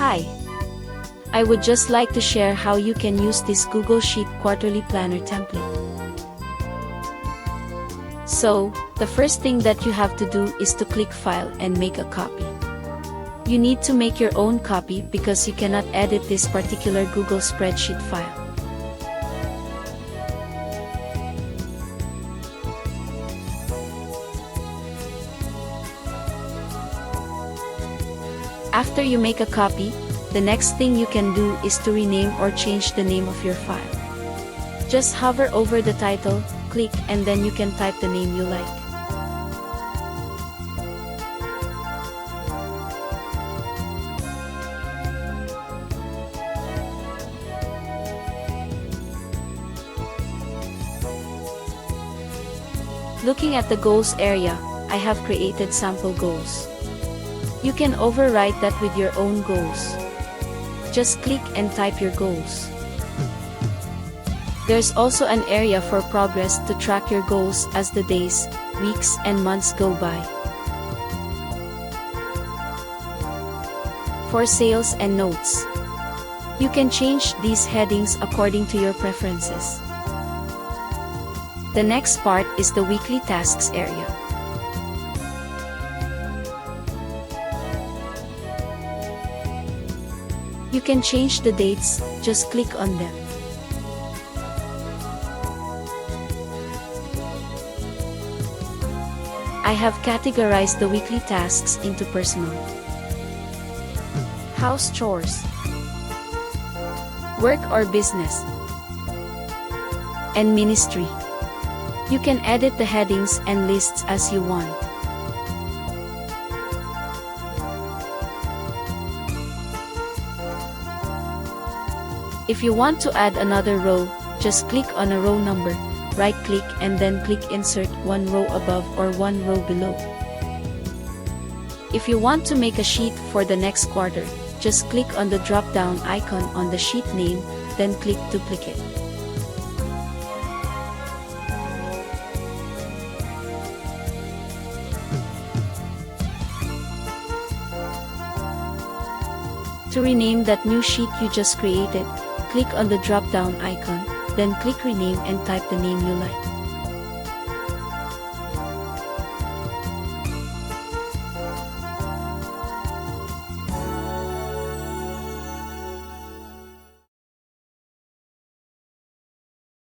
Hi! I would just like to share how you can use this Google Sheet Quarterly Planner template. So, the first thing that you have to do is to click File and make a copy. You need to make your own copy because you cannot edit this particular Google spreadsheet file. After you make a copy, the next thing you can do is to rename or change the name of your file. Just hover over the title, click, and then you can type the name you like. Looking at the goals area, I have created sample goals. You can overwrite that with your own goals. Just click and type your goals. There's also an area for progress to track your goals as the days, weeks, and months go by. For sales and notes, you can change these headings according to your preferences. The next part is the weekly tasks area. You can change the dates, just click on them. I have categorized the weekly tasks into personal, house chores, work or business, and ministry. You can edit the headings and lists as you want. If you want to add another row, just click on a row number, right-click and then click Insert one row above or one row below. If you want to make a sheet for the next quarter, just click on the drop-down icon on the sheet name, then click Duplicate. To rename that new sheet you just created, click on the drop-down icon, then click Rename and type the name you like.